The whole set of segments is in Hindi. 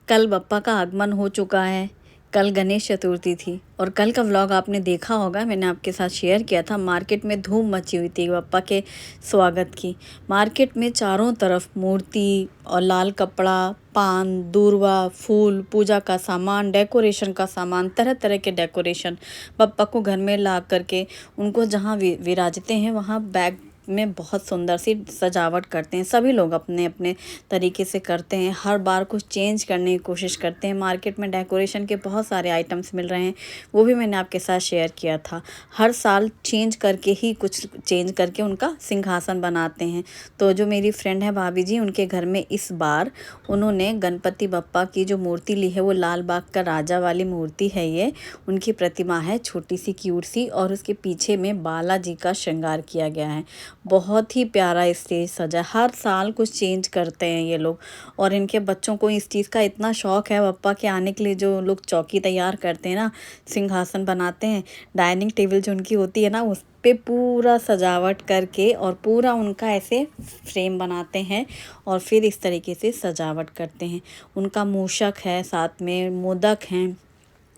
कल बप्पा का आगमन हो चुका है। कल गणेश चतुर्थी थी और कल का व्लॉग आपने देखा होगा, मैंने आपके साथ शेयर किया था। मार्केट में धूम मची हुई थी बप्पा के स्वागत की। मार्केट में चारों तरफ मूर्ति और लाल कपड़ा, पान, दूर्वा, फूल, पूजा का सामान, डेकोरेशन का सामान, तरह तरह के डेकोरेशन बप्पा को घर में ला करके उनको जहाँ विराजते हैं वहाँ बैग में बहुत सुंदर सी सजावट करते हैं। सभी लोग अपने अपने तरीके से करते हैं, हर बार कुछ चेंज करने की कोशिश करते हैं। मार्केट में डेकोरेशन के बहुत सारे आइटम्स मिल रहे हैं, वो भी मैंने आपके साथ शेयर किया था। हर साल चेंज करके ही कुछ चेंज करके उनका सिंहासन बनाते हैं। तो जो मेरी फ्रेंड है भाभी जी, उनके घर में इस बार उन्होंने गणपति बप्पा की जो मूर्ति ली है वो लाल बाग का राजा वाली मूर्ति है। ये उनकी प्रतिमा है, छोटी सी क्यूट सी, और उसके पीछे में बालाजी का श्रृंगार किया गया है। बहुत ही प्यारा स्टेज सजा। हर साल कुछ चेंज करते हैं ये लोग, और इनके बच्चों को इस चीज़ का इतना शौक़ है। बप्पा के आने के लिए जो लोग चौकी तैयार करते हैं ना, सिंहासन बनाते हैं, डाइनिंग टेबल जो उनकी होती है ना, उस पे पूरा सजावट करके और पूरा उनका ऐसे फ्रेम बनाते हैं और फिर इस तरीके से सजावट करते हैं। उनका मूषक है, साथ में मोदक हैं,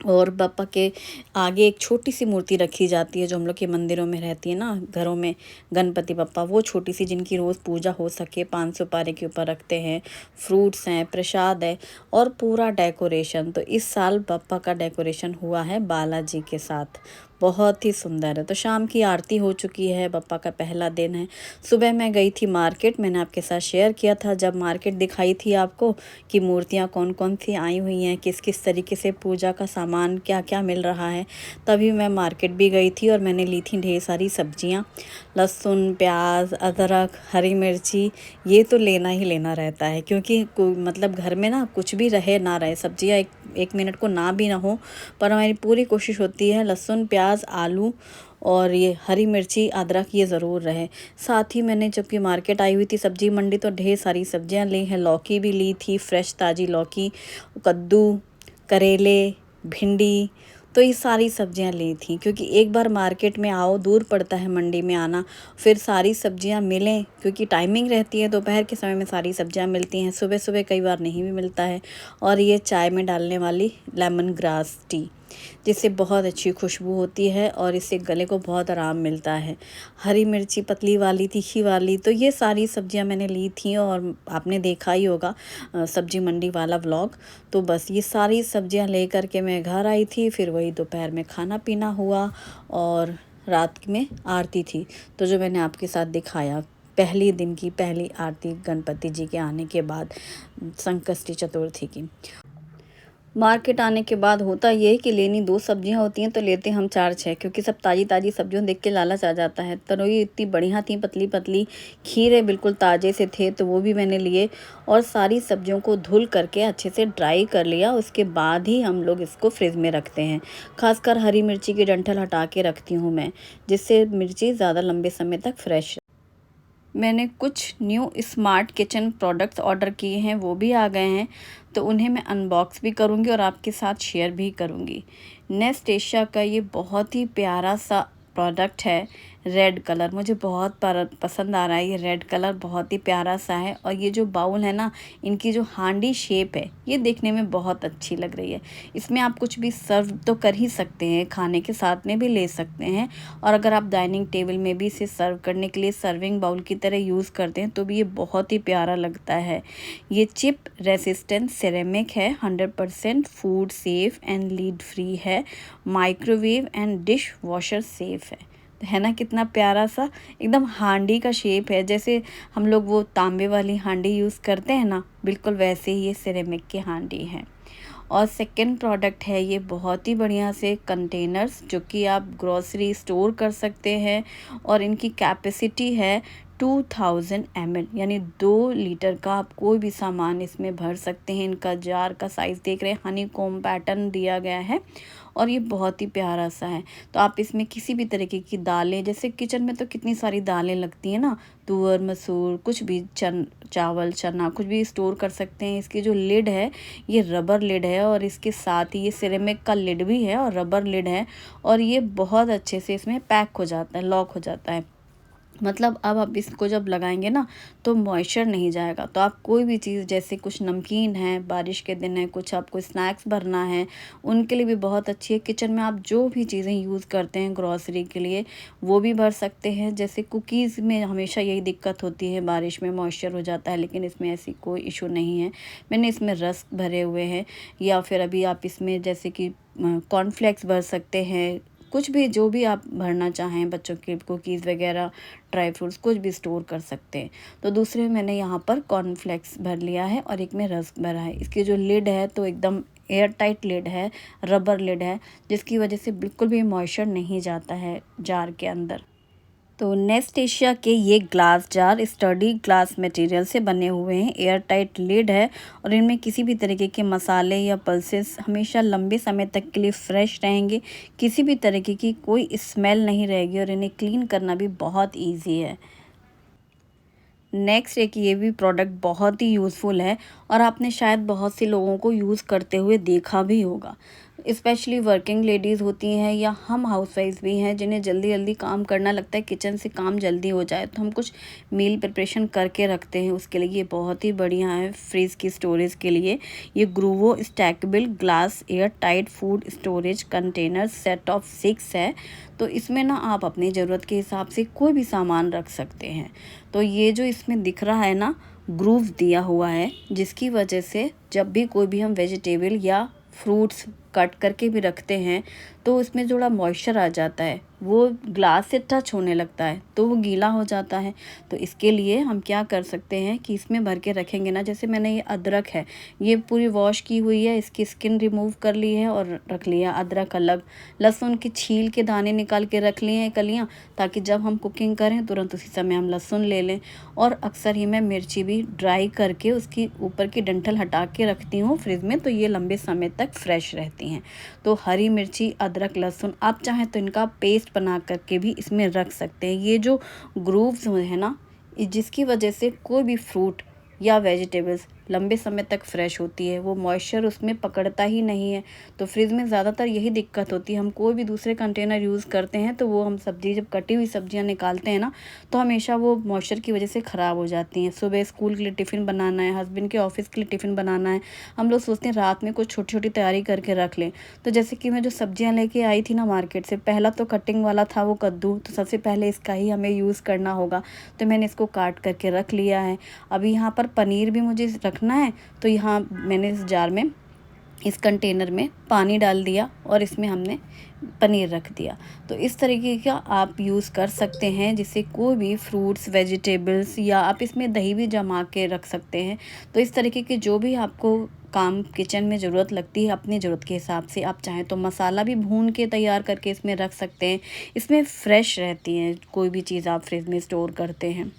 और बप्पा के आगे एक छोटी सी मूर्ति रखी जाती है जो हम लोग के मंदिरों में रहती है ना, घरों में गणपति बप्पा, वो छोटी सी जिनकी रोज़ पूजा हो सके, 5 सुपारी के ऊपर रखते हैं। फ्रूट्स हैं, प्रसाद है और पूरा डेकोरेशन। तो इस साल बप्पा का डेकोरेशन हुआ है बालाजी के साथ, बहुत ही सुंदर है। तो शाम की आरती हो चुकी है, बप्पा का पहला दिन है। सुबह मैं गई थी मार्केट, मैंने आपके साथ शेयर किया था जब मार्केट दिखाई थी आपको कि मूर्तियाँ कौन कौन सी आई हुई हैं, किस किस तरीके से पूजा का सामान क्या क्या मिल रहा है। तभी मैं मार्केट भी गई थी और मैंने ली थी ढेर सारी सब्जियाँ, लहसुन, प्याज, अदरक, हरी मिर्ची। ये तो लेना ही लेना रहता है, क्योंकि मतलब घर में ना कुछ भी रहे ना रहे, सब्जियाँ एक मिनट को ना भी ना हो, पर हमारी पूरी कोशिश होती है लहसुन, प्याज, आलू और ये हरी मिर्ची, अदरक ये ज़रूर रहे। साथ ही मैंने जबकि मार्केट आई हुई थी सब्जी मंडी, तो ढेर सारी सब्जियां ली हैं। लौकी भी ली थी, फ्रेश ताज़ी लौकी, कद्दू, करेले, भिंडी। तो ये सारी सब्जियां ली थी, क्योंकि एक बार मार्केट में आओ, दूर पड़ता है मंडी में आना, फिर सारी सब्जियां मिलें, क्योंकि टाइमिंग रहती है दोपहर के समय में सारी सब्जियां मिलती हैं, सुबह सुबह कई बार नहीं भी मिलता है। और ये चाय में डालने वाली लेमन ग्रास टी, जिससे बहुत अच्छी खुशबू होती है और इससे गले को बहुत आराम मिलता है। हरी मिर्ची पतली वाली, तीखी वाली, तो ये सारी सब्जियां मैंने ली थी और आपने देखा ही होगा सब्जी मंडी वाला व्लॉग। तो बस ये सारी सब्जियां लेकर के मैं घर आई थी, फिर वही दोपहर में खाना पीना हुआ और रात में आरती थी, तो जो मैंने आपके साथ दिखाया पहली दिन की पहली आरती गणपति जी के आने के बाद, संकष्टी चतुर्थी की। मार्केट आने के बाद होता ये है कि लेनी 2 सब्जियां होती हैं तो लेते हम 4-6, क्योंकि सब ताज़ी ताज़ी सब्जियों देख के लालच आ जाता है। तरोई इतनी बढ़िया थी, पतली पतली, खीरे बिल्कुल ताज़े से थे तो वो भी मैंने लिए, और सारी सब्जियों को धुल करके अच्छे से ड्राई कर लिया। उसके बाद ही हम लोग इसको फ्रिज में रखते हैं। खासकर हरी मिर्ची की डंठल हटा के रखती हूँ मैं, जिससे मिर्ची ज़्यादा लंबे समय तक फ्रेश। मैंने कुछ new smart kitchen products order किए हैं, वो भी आ गए हैं, तो उन्हें मैं अनबॉक्स भी करूंगी और आपके साथ शेयर भी करूंगी। नेस्ट एशिया का ये बहुत ही प्यारा सा प्रोडक्ट है, रेड कलर मुझे बहुत पसंद आ रहा है। ये रेड कलर बहुत ही प्यारा सा है, और ये जो बाउल है ना, इनकी जो हांडी शेप है ये देखने में बहुत अच्छी लग रही है। इसमें आप कुछ भी सर्व तो कर ही सकते हैं, खाने के साथ में भी ले सकते हैं, और अगर आप डाइनिंग टेबल में भी इसे सर्व करने के लिए सर्विंग बाउल की तरह यूज़ करते हैं तो भी ये बहुत ही प्यारा लगता है। ये चिप रेसिस्टेंट सिरेमिक है, 100% food safe and lead free है, microwave and dishwasher safe है ना। कितना प्यारा सा एकदम हांडी का शेप है, जैसे हम लोग वो तांबे वाली हांडी यूज़ करते हैं ना, बिल्कुल वैसे ही ये सिरेमिक की हांडी है। और सेकंड प्रोडक्ट है ये बहुत ही बढ़िया से कंटेनर्स, जो कि आप ग्रोसरी स्टोर कर सकते हैं, और इनकी कैपेसिटी है 2000 ml, यानी 2 लीटर का आप कोई भी सामान इसमें भर सकते हैं। इनका जार का साइज़ देख रहे हैं, हनी कॉम्ब पैटर्न दिया गया है, और ये बहुत ही प्यारा सा है। तो आप इसमें किसी भी तरीके की दालें, जैसे किचन में तो कितनी सारी दालें लगती हैं ना, तुअर, मसूर, कुछ भी, चावल, चना, कुछ भी स्टोर कर सकते हैं। इसकी जो लिड है ये रबर लिड है, और इसके साथ ही ये सिरेमिक का लिड भी है और रबर लिड है, और ये बहुत अच्छे से इसमें पैक हो जाता है, लॉक हो जाता है। मतलब अब आप इसको जब लगाएंगे ना तो मॉइस्चर नहीं जाएगा। तो आप कोई भी चीज़, जैसे कुछ नमकीन है, बारिश के दिन है, कुछ आपको स्नैक्स भरना है, उनके लिए भी बहुत अच्छी है। किचन में आप जो भी चीज़ें यूज़ करते हैं ग्रॉसरी के लिए, वो भी भर सकते हैं। जैसे कुकीज़ में हमेशा यही दिक्कत होती है, बारिश में मॉइस्चर हो जाता है, लेकिन इसमें ऐसी कोई इशू नहीं है। मैंने इसमें रस्क भरे हुए हैं, या फिर अभी आप इसमें जैसे कि कॉर्नफ्लेक्स भर सकते हैं। कुछ भी जो भी आप भरना चाहें, बच्चों के कुकीज़ वगैरह, ड्राई फ्रूट्स, कुछ भी स्टोर कर सकते हैं। तो दूसरे में मैंने यहाँ पर कॉर्नफ्लेक्स भर लिया है और एक में रस्क भरा है। इसकी जो लिड है तो एकदम एयर टाइट लिड है, रबर लिड है, जिसकी वजह से बिल्कुल भी मॉइस्चर नहीं जाता है जार के अंदर। तो नेस्ट एशिया के ये glass jar study glass material से बने हुए हैं, एयर टाइट लिड है, और इनमें किसी भी तरीके के मसाले या पल्सेस हमेशा लंबे समय तक के लिए फ्रेश रहेंगे। किसी भी तरीके की कोई स्मेल नहीं रहेगी, और इन्हें क्लीन करना भी बहुत ईजी है। नेक्स्ट एक ये भी प्रोडक्ट बहुत ही यूज़फुल है, और आपने शायद बहुत से लोगों को यूज़ करते हुए देखा भी होगा। स्पेशली वर्किंग लेडीज़ होती हैं, या हम हाउसवाइफ्स भी हैं, जिन्हें जल्दी जल्दी काम करना लगता है, किचन से काम जल्दी हो जाए, तो हम कुछ मील प्रिपरेशन करके रखते हैं। उसके लिए ये बहुत ही बढ़िया है फ्रिज की स्टोरेज के लिए। ये ग्रूवो stackable glass airtight food storage container set of 6 है। तो इसमें ना आप अपनी ज़रूरत के हिसाब से कोई भी सामान रख सकते हैं। तो ये जो इसमें दिख रहा है ना, ग्रूव दिया हुआ है, जिसकी वजह से जब भी कोई भी हम वेजिटेबल या फ्रूट्स कट करके भी रखते हैं, तो उसमें थोड़ा मॉइस्चर आ जाता है, वो ग्लास से टच होने लगता है, तो वो गीला हो जाता है। तो इसके लिए हम क्या कर सकते हैं कि इसमें भर के रखेंगे ना, जैसे मैंने ये अदरक है, ये पूरी वॉश की हुई है, इसकी स्किन रिमूव कर ली है और रख लिया अदरक अलग। लहसुन की छील के दाने निकाल के रख लिए हैं, कलियाँ, ताकि जब हम कुकिंग करें तुरंत उसी समय हम लहसुन ले लें। और अक्सर ही मैं मिर्ची भी ड्राई करके उसकी ऊपर की डंठल हटा के रखती हूँ फ्रिज में, तो ये लंबे समय तक फ्रेश रहती हैं। तो हरी मिर्ची, अदरक, लहसुन आप चाहें तो इनका पेस्ट बना करके भी इसमें रख सकते हैं। ये जो ग्रूव्स है ना, जिसकी वजह से कोई भी फ्रूट या वेजिटेबल्स लंबे समय तक फ्रेश होती है, वो मॉइस्चर उसमें पकड़ता ही नहीं है। तो फ्रिज में ज़्यादातर यही दिक्कत होती है। हम कोई भी दूसरे कंटेनर यूज़ करते हैं, तो वो हम सब्ज़ी जब कटी हुई सब्जियां निकालते हैं ना, तो हमेशा वो मॉइस्चर की वजह से ख़राब हो जाती हैं। सुबह स्कूल के लिए टिफ़िन बनाना है, हस्बैंड के ऑफिस के लिए टिफ़िन बनाना है, हम लोग सोचते हैं रात में कुछ छोटी छोटी तैयारी करके रख लें। तो जैसे कि मैं जो सब्जियां लेके आई थी ना मार्केट से, पहला तो कटिंग वाला था वो कद्दू, तो सबसे पहले इसका ही हमें यूज़ करना होगा, तो मैंने इसको काट करके रख लिया है। अभी यहाँ पर पनीर भी मुझे रखना है, तो यहाँ मैंने इस जार में, इस कंटेनर में पानी डाल दिया और इसमें हमने पनीर रख दिया। तो इस तरीके का आप यूज़ कर सकते हैं, जिससे कोई भी फ्रूट्स, वेजिटेबल्स, या आप इसमें दही भी जमा के रख सकते हैं। तो इस तरीके के जो भी आपको काम किचन में ज़रूरत लगती है, अपनी ज़रूरत के हिसाब से आप चाहें तो मसाला भी भून के तैयार करके इसमें रख सकते हैं। इसमें फ्रेश रहती हैं कोई भी चीज़ आप फ्रिज में स्टोर करते हैं।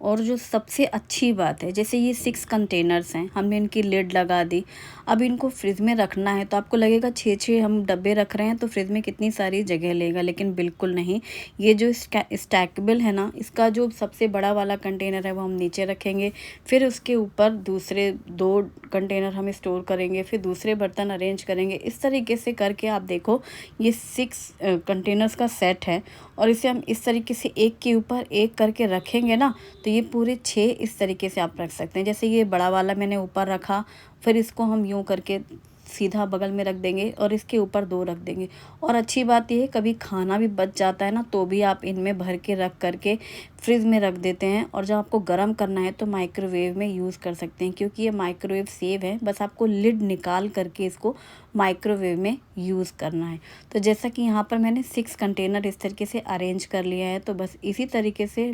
और जो सबसे अच्छी बात है, जैसे ये 6 कंटेनर्स हैं, हमने इनकी लिड लगा दी। अब इनको फ्रिज में रखना है, तो आपको लगेगा 6-6 हम डब्बे रख रहे हैं तो फ्रिज में कितनी सारी जगह लेगा, लेकिन बिल्कुल नहीं। ये जो स्टैकेबल है ना, इसका जो सबसे बड़ा वाला कंटेनर है वो हम नीचे रखेंगे, फिर उसके ऊपर दूसरे 2 कंटेनर हम स्टोर करेंगे, फिर दूसरे बर्तन अरेंज करेंगे। इस तरीके से करके आप देखो, ये 6 कंटेनर्स का सेट है, और इसे हम इस तरीके से एक के ऊपर एक करके रखेंगे ना, तो ये पूरे 6 इस तरीके से आप रख सकते हैं। जैसे ये बड़ा वाला मैंने ऊपर रखा, फिर इसको हम यूँ करके सीधा बगल में रख देंगे और इसके ऊपर 2 रख देंगे। और अच्छी बात ये है, कभी खाना भी बच जाता है ना, तो भी आप इनमें भर के रख करके फ्रिज में रख देते हैं, और जब आपको गर्म करना है तो माइक्रोवेव में यूज़ कर सकते हैं, क्योंकि ये माइक्रोवेव सेव है। बस आपको लिड निकाल करके इसको माइक्रोवेव में यूज़ करना है। तो जैसा कि यहाँ पर मैंने 6 कंटेनर इस तरीके से अरेंज कर लिया है, तो बस इसी तरीके से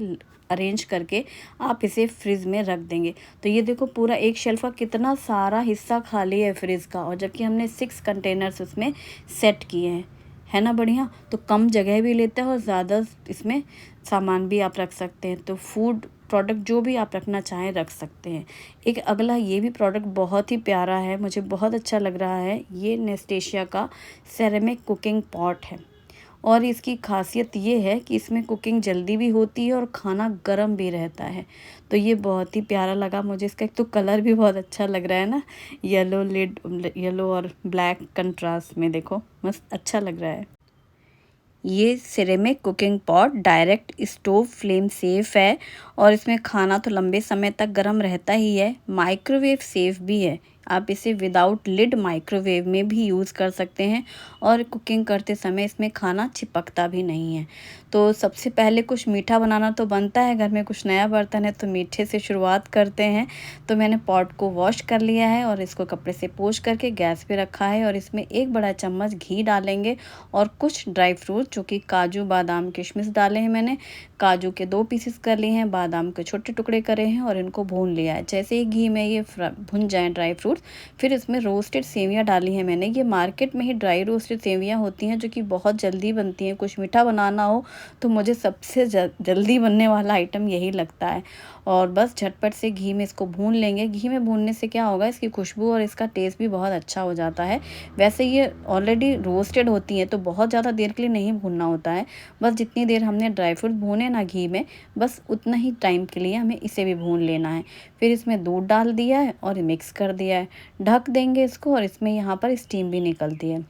अरेंज करके आप इसे फ्रिज में रख देंगे। तो ये देखो, पूरा एक शेल्फ का कितना सारा हिस्सा खाली है फ्रिज का, और जबकि हमने 6 कंटेनर्स उसमें सेट किए हैं, है ना बढ़िया। तो कम जगह भी लेता है और ज़्यादा इसमें सामान भी आप रख सकते हैं। तो फूड प्रोडक्ट जो भी आप रखना चाहें रख सकते हैं। एक अगला ये भी प्रोडक्ट बहुत ही प्यारा है, मुझे बहुत अच्छा लग रहा है। ये नेस्ट एशिया का सेरेमिक कुकिंग पॉट है, और इसकी खासियत ये है कि इसमें कुकिंग जल्दी भी होती है और खाना गर्म भी रहता है। तो ये बहुत ही प्यारा लगा मुझे। इसका एक तो कलर भी बहुत अच्छा लग रहा है ना, येलो लिड, येलो और ब्लैक कंट्रास्ट में, देखो मस्त अच्छा लग रहा है। ये ceramic cooking pot direct stove flame safe है और इसमें खाना तो लंबे समय तक गर्म रहता ही है। माइक्रोवेव सेफ भी है, आप इसे विदाउट लिड माइक्रोवेव में भी यूज़ कर सकते हैं और कुकिंग करते समय इसमें खाना चिपकता भी नहीं है। तो सबसे पहले कुछ मीठा बनाना तो बनता है, घर में कुछ नया बर्तन है तो मीठे से शुरुआत करते हैं। तो मैंने पॉट को वॉश कर लिया है और इसको कपड़े से पोंछ करके गैस पे रखा है और इसमें 1 बड़ा चम्मच घी डालेंगे और कुछ ड्राई फ्रूट जो कि काजू बादाम किशमिश डाले हैं मैंने। काजू के 2 पीसेस कर लिए हैं, बादाम के छोटे टुकड़े करे हैं और इनको भून लिया है। जैसे ही घी में ये भुन जाएँ ड्राई फ्रूट, फिर इसमें रोस्टेड सेवियाँ डाली हैं मैंने। ये मार्केट में ही ड्राई रोस्टेड सेवियाँ होती हैं जो कि बहुत जल्दी बनती हैं। कुछ मीठा बनाना हो तो मुझे सबसे जल्दी बनने वाला आइटम यही लगता है। और बस झटपट से घी में इसको भून लेंगे। घी में भूनने से क्या होगा, इसकी खुशबू और इसका टेस्ट भी बहुत अच्छा हो जाता है। वैसे ये ऑलरेडी रोस्टेड होती हैं तो बहुत ज़्यादा देर के लिए नहीं भूनना होता है। बस जितनी देर हमने ड्राई फ्रूट भूने ना घी में, बस उतना ही टाइम के लिए हमें इसे भी भून लेना है। फिर इसमें दूध डाल दिया है और मिक्स कर दिया है। ढक देंगे इसको और इसमें यहाँ पर स्टीम भी निकलती है।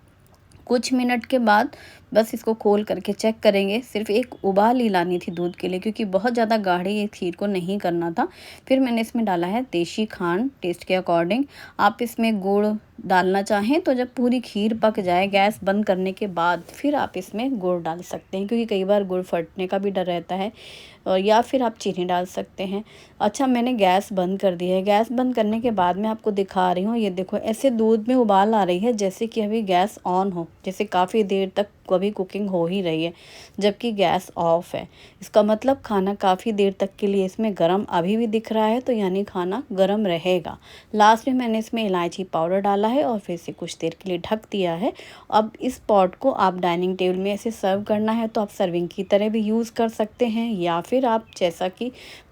कुछ मिनट के बाद बस इसको खोल करके चेक करेंगे। सिर्फ एक उबाल ही लानी थी दूध के लिए, क्योंकि बहुत ज़्यादा गाढ़ी ये खीर को नहीं करना था। फिर मैंने इसमें डाला है देशी खांड टेस्ट के अकॉर्डिंग। आप इसमें गुड़ डालना चाहें तो जब पूरी खीर पक जाए गैस बंद करने के बाद फिर आप इसमें गुड़ डाल सकते हैं, क्योंकि कई बार गुड़ फटने का भी डर रहता है। और या फिर आप चीनी डाल सकते हैं। अच्छा, मैंने गैस बंद कर दी है। गैस बंद करने के बाद मैं आपको दिखा रही हूँ। ये देखो, ऐसे दूध में उबाल आ रही है जैसे कि अभी गैस ऑन हो, जैसे काफ़ी देर तक अभी कुकिंग हो ही रही है जबकि गैस ऑफ है। इसका मतलब खाना काफ़ी देर तक के लिए इसमें गरम अभी भी दिख रहा है, तो यानी खाना गरम रहेगा। लास्ट में मैंने इसमें इलायची पाउडर डाला है और फिर से कुछ देर के लिए ढक दिया है। अब इस पॉट को आप डाइनिंग टेबल में ऐसे सर्व करना है तो आप सर्विंग की तरह भी यूज़ कर सकते हैं, या फिर आप जैसा कि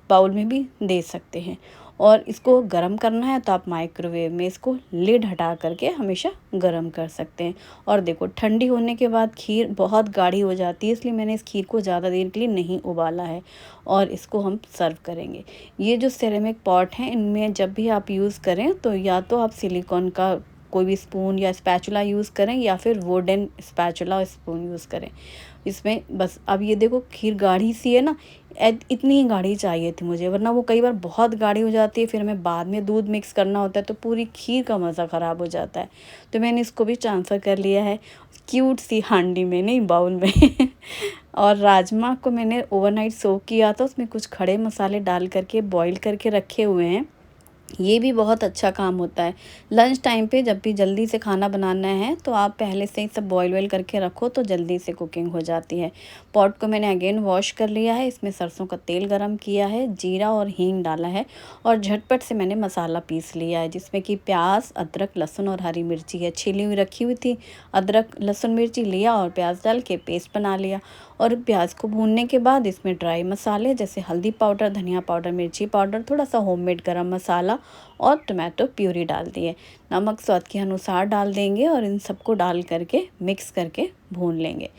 बाउल में भी दे सकते हैं। और इसको गरम करना है तो आप माइक्रोवेव में इसको लिड हटा करके हमेशा गरम कर सकते हैं। और देखो, ठंडी होने के बाद खीर बहुत गाढ़ी हो जाती है, इसलिए मैंने इस खीर को ज़्यादा देर के लिए नहीं उबाला है और इसको हम सर्व करेंगे। ये जो सिरेमिक पॉट हैं, इनमें जब भी आप यूज़ करें तो या तो आप सिलिकॉन का कोई भी स्पून या स्पैचुला यूज़ करें या फिर वुडन स्पैचुला स्पून यूज़ करें इसमें। बस अब ये देखो, खीर गाढ़ी सी है ना, इतनी ही गाढ़ी चाहिए थी मुझे, वरना वो कई बार बहुत गाढ़ी हो जाती है, फिर हमें बाद में दूध मिक्स करना होता है तो पूरी खीर का मज़ा ख़राब हो जाता है। तो मैंने इसको भी ट्रांसफ़र कर लिया है क्यूट सी हांडी में, नहीं बाउल में और राजमा को मैंने ओवरनाइट सोक किया था, उसमें कुछ खड़े मसाले डाल करके बॉईल करके रखे हुए हैं। ये भी बहुत अच्छा काम होता है। लंच टाइम पे जब भी जल्दी से खाना बनाना है तो आप पहले से ही सब बॉईल वॉईल करके रखो तो जल्दी से कुकिंग हो जाती है। पॉट को मैंने अगेन वॉश कर लिया है। इसमें सरसों का तेल गरम किया है, जीरा और हींग डाला है और झटपट से मैंने मसाला पीस लिया है, जिसमें कि प्याज, अदरक, लहसुन और हरी मिर्ची है छीली हुई रखी हुई थी। अदरक, लहसुन, मिर्ची लिया और प्याज डाल के पेस्ट बना लिया। और प्याज को भूनने के बाद इसमें ड्राई मसाले जैसे हल्दी पाउडर, धनिया पाउडर, मिर्ची पाउडर, थोड़ा सा होममेड गरम मसाला और टमाटो प्यूरी डाल दिए। नमक स्वाद के अनुसार डाल देंगे और इन सबको डाल करके मिक्स करके भून लेंगे।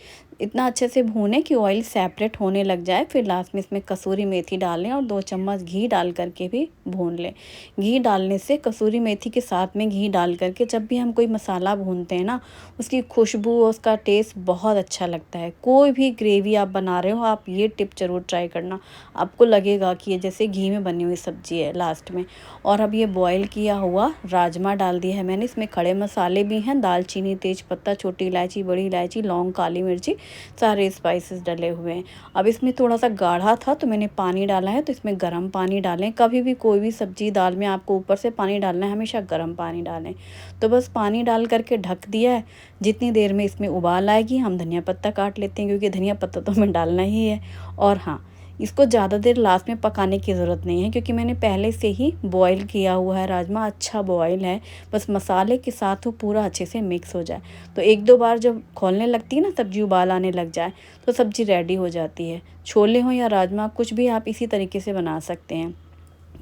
इतना अच्छे से भूनें कि ऑयल सेपरेट होने लग जाए। फिर लास्ट में इसमें कसूरी मेथी डालें और 2 चम्मच घी डाल करके भी भून लें। घी डालने से, कसूरी मेथी के साथ में घी डाल करके जब भी हम कोई मसाला भूनते हैं ना, उसकी खुशबू और उसका टेस्ट बहुत अच्छा लगता है। कोई भी ग्रेवी आप बना रहे हो, आप ये टिप ज़रूर ट्राई करना, आपको लगेगा कि ये जैसे घी में बनी हुई सब्ज़ी है लास्ट में। और अब ये बॉयल किया हुआ राजमा डाल दिया है मैंने। इसमें खड़े मसाले भी हैं, दालचीनी, तेज़पत्ता, छोटी इलायची, बड़ी इलायची, लौंग, काली मिर्ची, सारे स्पाइसेस डले हुए हैं। अब इसमें थोड़ा सा गाढ़ा था तो मैंने पानी डाला है, तो इसमें गर्म पानी डालें। कभी भी कोई भी सब्ज़ी दाल में आपको ऊपर से पानी डालना है, हमेशा गर्म पानी डालें। तो बस पानी डाल करके ढक दिया है। जितनी देर में इसमें उबाल आएगी हम धनिया पत्ता काट लेते हैं, क्योंकि धनिया पत्ता तो हमें डालना ही है। और हाँ, इसको ज़्यादा देर लास्ट में पकाने की ज़रूरत नहीं है, क्योंकि मैंने पहले से ही बॉईल किया हुआ है राजमा, अच्छा बॉईल है। बस मसाले के साथ वो पूरा अच्छे से मिक्स हो जाए। तो 1-2 बार जब खोलने लगती है ना सब्ज़ी, उबाल आने लग जाए, तो सब्ज़ी रेडी हो जाती है। छोले हों या राजमा, कुछ भी आप इसी तरीके से बना सकते हैं।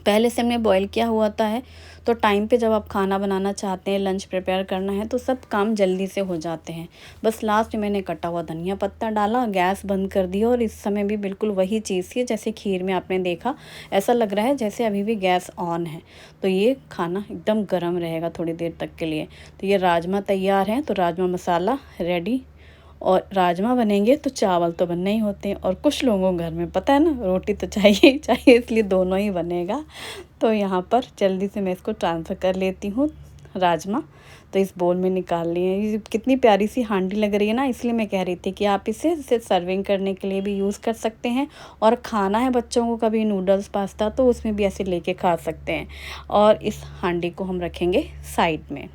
पहले से हमने बॉईल किया हुआ है तो टाइम पे जब आप खाना बनाना चाहते हैं, लंच प्रिपेयर करना है, तो सब काम जल्दी से हो जाते हैं। बस लास्ट में मैंने कटा हुआ धनिया पत्ता डाला, गैस बंद कर दिया और इस समय भी बिल्कुल वही चीज़ थी जैसे खीर में आपने देखा। ऐसा लग रहा है जैसे अभी भी गैस ऑन है। तो ये खाना एकदम गर्म रहेगा थोड़ी देर तक के लिए। तो ये राजमा तैयार है, तो राजमा मसाला रेडी और राजमा बनेंगे तो चावल तो बनने ही होते हैं, और कुछ लोगों को घर में पता है ना रोटी तो चाहिए ही चाहिए, इसलिए दोनों ही बनेगा। तो यहाँ पर जल्दी से मैं इसको ट्रांसफ़र कर लेती हूँ राजमा। तो इस बोल में निकाल लिए। ये कितनी प्यारी सी हांडी लग रही है ना, इसलिए मैं कह रही थी कि आप इसे सर्विंग करने के लिए भी यूज़ कर सकते हैं, और खाना है बच्चों को कभी नूडल्स पास्ता तो उसमें भी ऐसे लेके खा सकते हैं। और इस हांडी को हम रखेंगे साइड में।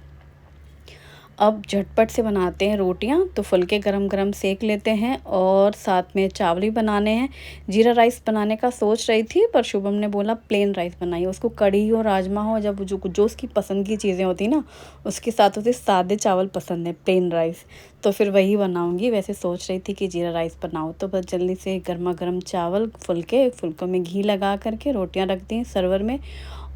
अब झटपट से बनाते हैं रोटियां। तो फुलके गरम गरम सेक लेते हैं, और साथ में चावल भी बनाने हैं। जीरा राइस बनाने का सोच रही थी, पर शुभम ने बोला प्लेन राइस बनाइए, उसको कढ़ी हो राजमा हो, जब जो उसकी पसंद की चीज़ें होती ना उसके साथ उसे सादे चावल पसंद है, प्लेन राइस। तो फिर वही बनाऊंगी। वैसे सोच रही थी कि जीरा राइस बनाऊँ, तो बस जल्दी से गर्मा गर्म चावल फुलकों में घी लगा करके रोटियां रख दी सर्वर में,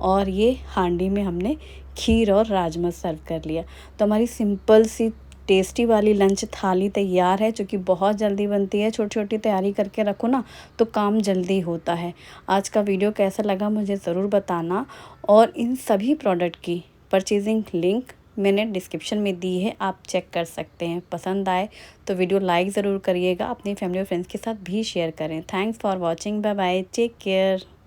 और ये हांडी में हमने खीर और राजमा सर्व कर लिया। तो हमारी सिंपल सी टेस्टी वाली लंच थाली तैयार है, जो कि बहुत जल्दी बनती है। छोटी छोटी तैयारी करके रखो ना तो काम जल्दी होता है। आज का वीडियो कैसा लगा मुझे ज़रूर बताना, और इन सभी प्रोडक्ट की परचेजिंग लिंक मैंने डिस्क्रिप्शन में दी है, आप चेक कर सकते हैं। पसंद आए तो वीडियो लाइक ज़रूर करिएगा, अपनी फैमिली और फ्रेंड्स के साथ भी शेयर करें। Thanks for watching, bye bye, take care.